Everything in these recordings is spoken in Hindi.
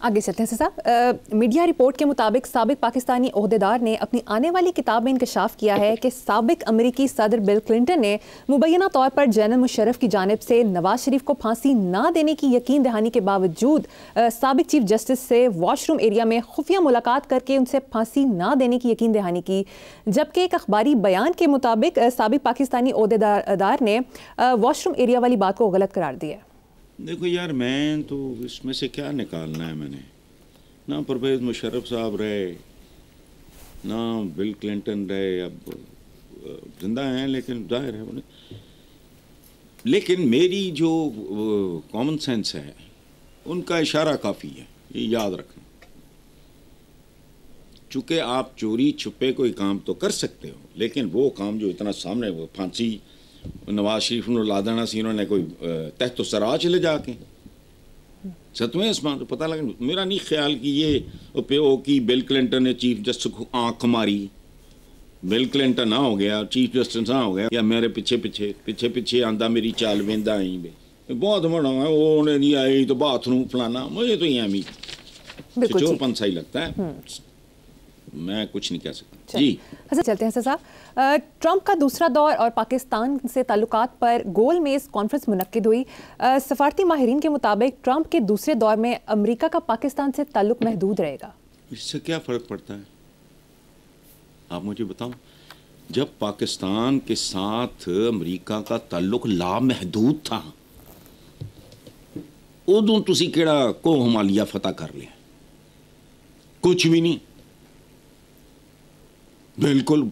आगे चलते हैं साहब। मीडिया रिपोर्ट के मुताबिक साबिक पाकिस्तानी ओहदेदार ने अपनी आने वाली किताब में इंकशाफ किया है कि साबिक अमेरिकी सदर बिल क्लिंटन ने मुबैना तौर पर जनरल मुशर्रफ की जानिब से नवाज शरीफ को फांसी ना देने की यकीन दहानी के बावजूद साबिक चीफ जस्टिस से वॉशरूम एरिया में खुफिया मुलाकात करके उनसे फांसी ना देने की यकीन दहानी की। जबकि एक अखबारी बयान के मुताबिक साबिक पाकिस्तानी ओहदेदार ने वॉशरूम एरिया वाली बात को गलत करार दिया। देखो यार, मैं तो इसमें से क्या निकालना है, मैंने ना परवेज़ मुशर्रफ साहब रहे ना बिल क्लिंटन रहे, अब जिंदा हैं लेकिन जाहिर है उन्हें, लेकिन मेरी जो कॉमन सेंस है उनका इशारा काफ़ी है, ये याद रखना। चूँकि आप चोरी छुपे कोई काम तो कर सकते हो, लेकिन वो काम जो इतना सामने, वो फांसी नवाज शरीफ ने ला देना सी उन्होंने कोई तहत सरा चले जाके सतवें आसमान तो पता लगे। मेरा नहीं ख्याल कि ये प्यो की बिल क्लिंटन ने चीफ जस्टिस को आंख मारी, बिल क्लिंटन ना हो गया चीफ जस्टिस ना हो गया, या मेरे पीछे आंदा मेरी चाल वेंदा आई बे बहुत बड़ा है वो उन्हें नहीं आई तो बाथरूम फलाना, मुझे तो यहाँ भी चोरपन सा ही लगता है, मैं कुछ नहीं कह सकता जी। अच्छा चलते हैं साहब। ट्रंप का दूसरा दौर और पाकिस्तान से ताल्लुकात पर गोल मेज कॉन्फ्रेंस मुनक्किद हुई। सफारती माहिरीन के मुताबिक ट्रंप के दूसरे दौर में अमेरिका का पाकिस्तान से ताल्लुक महदूद रहेगा। इससे क्या फ़र्क पड़ता है आप मुझे बताओ। जब पाकिस्तान के साथ अमेरिका का ताल्लुक लामहदूद था, उदों तुसी केड़ा को हिमालय फतह कर लिया, कुछ भी नहीं, बिल्कुल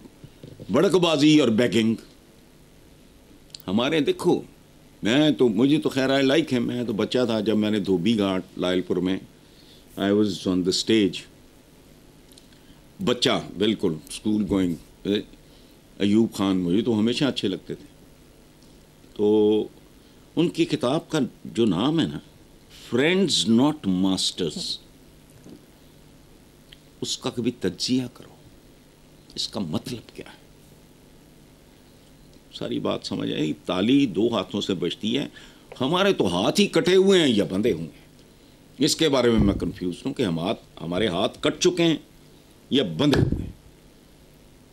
बड़कबाजी और बैगिंग। हमारे देखो, मैं तो मुझे तो खैर आई लाइक है, मैं तो बच्चा था जब मैंने धोबी घाट लायलपुर में I was on the stage, बच्चा बिल्कुल स्कूल गोइंग। अयूब खान मुझे तो हमेशा अच्छे लगते थे, तो उनकी किताब का जो नाम है ना, फ्रेंड्स नॉट मास्टर्स, उसका कभी तज्जिया करो, इसका मतलब क्या है, सारी बात समझ आई। ताली दो हाथों से बजती है, हमारे तो हाथ ही कटे हुए हैं या बंधे हुए हैं, इसके बारे में मैं कंफ्यूज हूं कि हमारे हाथ कट चुके हैं या बंधे हुए हैं।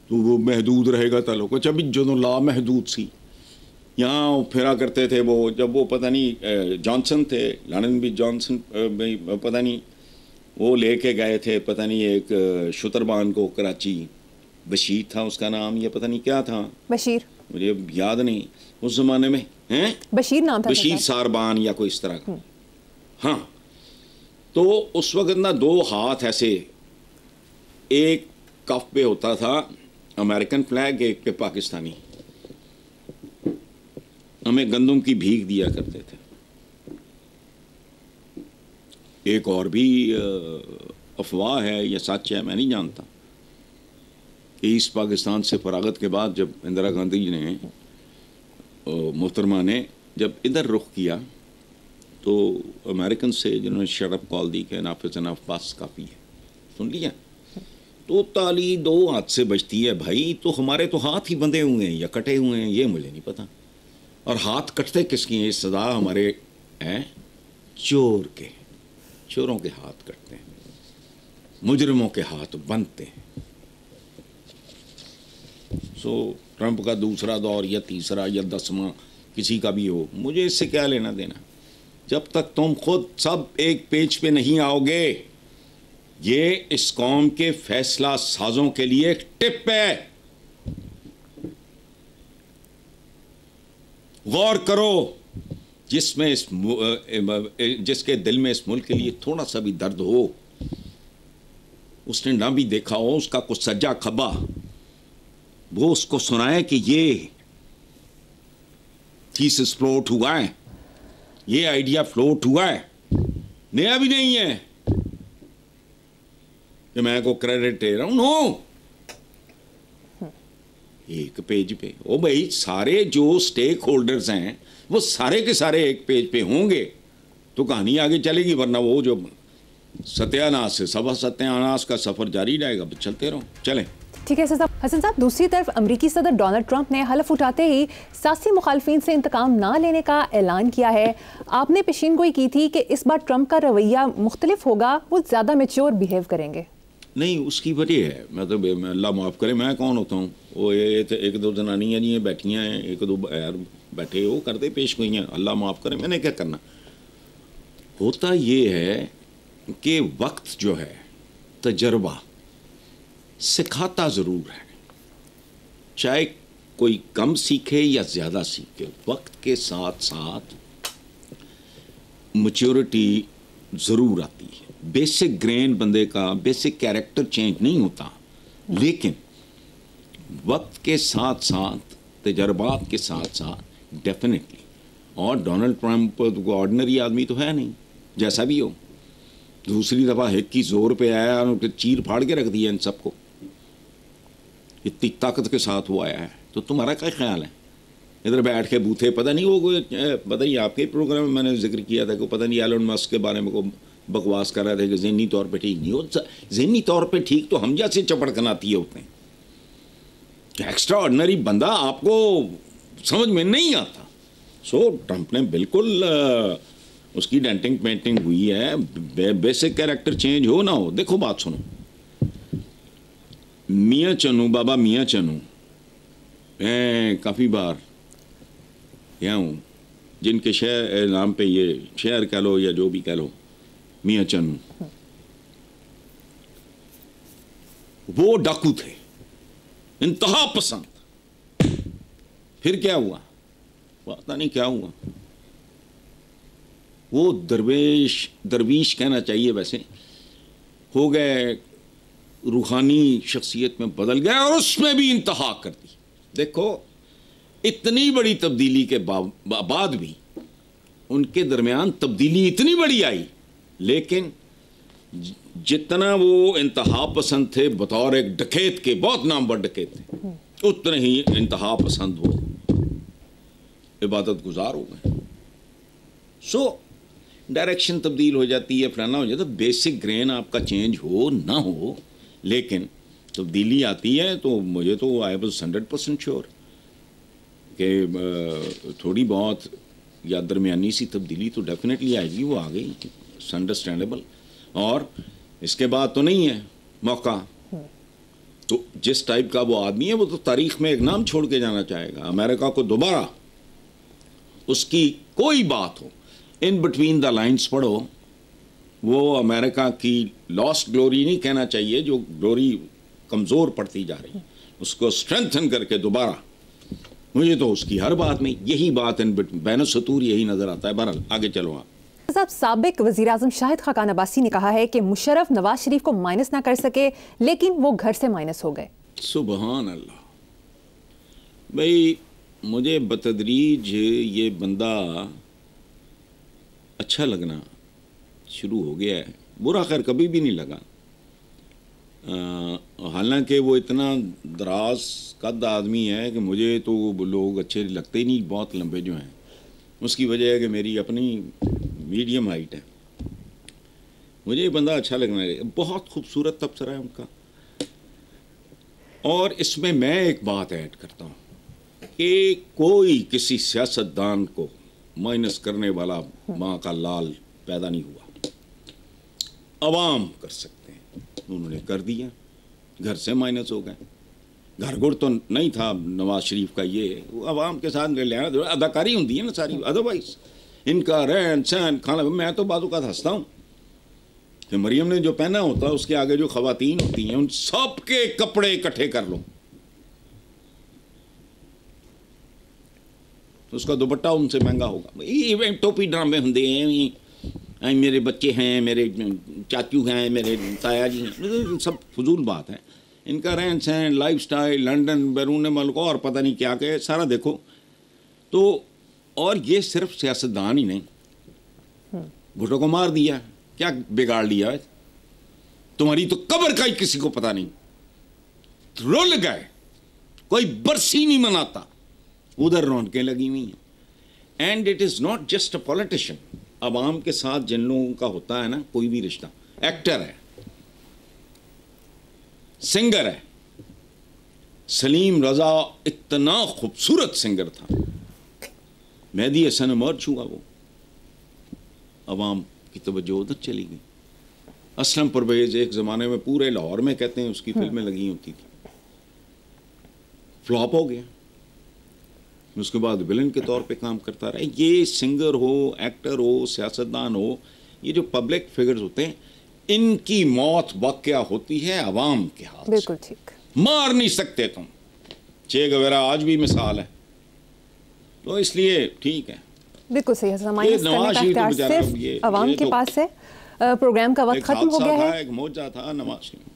तो वो महदूद रहेगा ताल्लुक, अच्छा भी जो ला महदूद सी यहाँ फिरा करते थे वो, जब वो पता नहीं जॉनसन थे, लंदन भी जॉनसन पता नहीं वो लेके गए थे पता नहीं एक शुतरबान को कराची, बशीर था उसका नाम, ये पता नहीं क्या था, बशीर मुझे याद नहीं, उस जमाने में हैं बशीर नाम था, बशीर सारबान या कोई इस तरह का। हाँ, तो उस वक्त ना दो हाथ ऐसे, एक कफ पे होता था अमेरिकन फ्लैग, एक पे पाकिस्तानी, हमें गंदम की भीख दिया करते थे। एक और भी अफवाह है या सच है मैं नहीं जानता, ईस्ट पाकिस्तान से फरागत के बाद जब इंदिरा गांधी ने मोहतरमा ने जब इधर रुख किया तो अमेरिकन से जिन्होंने शरफ कॉल दी कि नाफिज अनफ बस काफ़ी है, सुन लिया, तो ताली दो हाथ से बजती है भाई। तो हमारे तो हाथ ही बंधे हुए हैं या कटे हुए हैं ये मुझे नहीं पता, और हाथ कटते किसकी हैं, सदा हमारे हैं चोर के, चोरों के हाथ कटते हैं, मुजरिमों के हाथ बनते हैं। सो ट्रंप का दूसरा दौर या तीसरा या 10वां किसी का भी हो, मुझे इससे क्या लेना देना, जब तक तुम खुद सब एक पेज पे नहीं आओगे। ये इस कौम के फैसला साजों के लिए एक टिप है, गौर करो, जिसके दिल में इस मुल्क के लिए थोड़ा सा भी दर्द हो, उसने ना भी देखा हो उसका कुछ सज्जा खबा, वो उसको सुनाए कि ये थीसिस फ्लोट हुआ है, ये आइडिया फ्लोट हुआ है, नया भी नहीं है कि मैं को क्रेडिट दे रहा हूं, नो, एक पेज पे। ओ भाई, सारे जो स्टेक होल्डर्स हैं वो सारे के सारे एक पेज पे होंगे तो कहानी आगे चलेगी, वरना वो जो सत्यानाश से सब सत्यानाश का सफर जारी रहेगा, चलते रहो, चलें। ठीक है हसन साहब, दूसरी तरफ अमेरिकी सदर डोनाल्ड ट्रंप ने हलफ उठाते ही सियासी मुखालफिन से इंतकाम ना लेने का ऐलान किया है। आपने पेशीनगोई की थी कि इस बार ट्रंप का रवैया मुख्तलिफ होगा, वो ज़्यादा मैच्योर बिहेव करेंगे। नहीं, उसकी वजह है, मतलब अल्लाह माफ़ करे, मैं कौन होता हूँ? वो ये तो एक दो जनानियाँ जी बैठी हैं, एक दो यार बैठे, वो करते पेश गोइयाँ, अल्लाह माफ़ करे, मैंने क्या करना। होता ये है कि वक्त जो है, तजर्बा सिखाता ज़रूर है, चाहे कोई कम सीखे या ज़्यादा सीखे, वक्त के साथ साथ मैच्योरिटी ज़रूर आती है। बेसिक ग्रेन बंदे का, बेसिक कैरेक्टर चेंज नहीं होता, लेकिन वक्त के साथ साथ, तजर्बात के साथ साथ डेफिनेटली। और डोनाल्ड ट्रंप को ऑर्डिनरी आदमी तो है नहीं, जैसा भी हो। दूसरी दफ़ा हिट की जोर पे आया और चीर फाड़ के रख दिया इन सबको, इतनी ताकत के साथ वो आया है। तो तुम्हारा क्या ख्याल है? इधर बैठ के बूथे, पता नहीं वो कोई, पता नहीं आपके प्रोग्राम में मैंने जिक्र किया था कि पता नहीं एलन मस्क के बारे में को बकवास कर रहे थे कि ज़हनी तौर पे ठीक नहीं हो। ज़हनी तौर पे ठीक तो हम जैसे चपड़कनाती होते हैं, एक्स्ट्रा ऑर्डिनरी बंदा आपको समझ में नहीं आता। सो ट्रंप ने बिल्कुल उसकी डेंटिंग पेंटिंग हुई है। बेसिक कैरेक्टर चेंज हो ना हो, देखो बात सुनो, मियाँ चन्नू, बाबा मियाँ चन्नू, मैं काफ़ी बार यहाँ हूँ, जिनके शहर नाम पे ये शहर कह लो या जो भी कह लो, मियाँ चन्नू, वो डाकू थे, इंतहा पसंद। फिर क्या हुआ? पता नहीं क्या हुआ। वो दरवेश कहना चाहिए वैसे, हो गए, रूहानी शख्सियत में बदल गए और उसमें भी इंतहा कर दी। देखो, इतनी बड़ी तब्दीली के बाद भी उनके दरमियान तब्दीली इतनी बड़ी आई, लेकिन जितना वो इंतहा पसंद थे बतौर एक डकैत के, बहुत नामवर डकैत थे, उतने ही इंतहा पसंद वो इबादत गुजार हो गए। सो डायरेक्शन तब्दील हो जाती है, फलाना हो जाता है। बेसिक ग्रेन आपका चेंज हो ना हो, लेकिन तब्दीली आती है। तो मुझे तो आई वाज 100% श्योर कि थोड़ी बहुत या दरमियानी सी तब्दीली तो डेफिनेटली आएगी। वो आ गई, अंडरस्टैंडेबल। और इसके बाद तो नहीं है मौका। तो जिस टाइप का वो आदमी है, वो तो तारीख में एक नाम छोड़ के जाना चाहेगा। अमेरिका को दोबारा उसकी कोई बात हो, इन बिटवीन द लाइन्स पढ़ो, वो अमेरिका की लॉस्ट ग्लोरी नहीं कहना चाहिए, जो ग्लोरी कमज़ोर पड़ती जा रही, उसको स्ट्रेंथन करके दोबारा। मुझे तो उसकी हर बात में यही बात इन बैन सतूर यही नज़र आता है। बहरहाल आगे चलो आप। साहब, साबिक वज़ीर आज़म शाहिद खाकान अब्बासी ने कहा है कि मुशर्रफ नवाज शरीफ को माइनस ना कर सके, लेकिन वो घर से माइनस हो गए। सुबहान अल्लाह। भाई, मुझे बतदरीज ये बंदा अच्छा लगना शुरू हो गया है। बुरा खैर कभी भी नहीं लगा, हालांकि वो इतना दराज कद आदमी है कि मुझे तो लोग अच्छे लगते ही नहीं, बहुत लंबे जो हैं। उसकी वजह है कि मेरी अपनी मीडियम हाइट है। मुझे ये बंदा अच्छा लगना है, बहुत खूबसूरत तबसरा है उनका। और इसमें मैं एक बात ऐड करता हूँ कि कोई किसी सियासतदान को माइनस करने वाला माँ का लाल पैदा नहीं हुआ। अवाम कर सकते हैं, उन्होंने कर दिया, घर से माइनस हो गए। घरगुड़ तो नहीं था नवाज शरीफ का, ये अवाम के साथ लेना अदाकारी होती है ना सारी। अदरवाइज इनका रहन सहन खाना, मैं तो बाजू का हंसता हूँ कि मरियम ने जो पहना होता है उसके आगे जो खवातीन होती हैं, उन सब के कपड़े इकट्ठे कर लो तो उसका दुपट्टा उनसे महंगा होगा। ये टोपी ड्रामे होंगे हैं, मेरे बच्चे हैं, मेरे चाचू हैं, मेरे ताया जी हैं, सब फजूल बात है। इनका रहन सहन, लाइफ स्टाइल, लंदन, बैरून मुल्क और पता नहीं क्या क्या सारा देखो तो। और ये सिर्फ सियासतदान ही नहीं, भुट्टो को मार दिया, क्या बिगाड़ लिया है? तुम्हारी तो कब्र का ही किसी को पता नहीं, रुल गए, कोई बरसी नहीं मनाता, उधर रौनकें लगी हुई हैं। And it is not just a politician. अवाम के साथ जिन लोगों का होता है ना कोई भी रिश्ता, एक्टर है, सिंगर है, सलीम रज़ा इतना खूबसूरत सिंगर था, मेहदी हसन मर्ज हुआ, वो अवाम की तवज्जो उधर चली गई। असलम परवेज एक ज़माने में पूरे लाहौर में कहते हैं उसकी फिल्में लगी होती थी, फ्लॉप हो गया। उसके बाद विलन के तौर पे काम करता रहा। ये सिंगर हो, एक्टर हो, सियासतदान हो, ये जो पब्लिक फिगर्स होते हैं, इनकी मौत वाक़या होती है अवाम के हाथ। बिल्कुल ठीक, मार नहीं सकते तुम। चे गवेरा आज भी मिसाल है, तो इसलिए ठीक है। बिल्कुल सही है। नवाज शरीफ तो सिर्फ अवाम के पास है। प्रोग्राम का वक्त खत्म हो गया है। एक मौजा था नवाज शरीफ।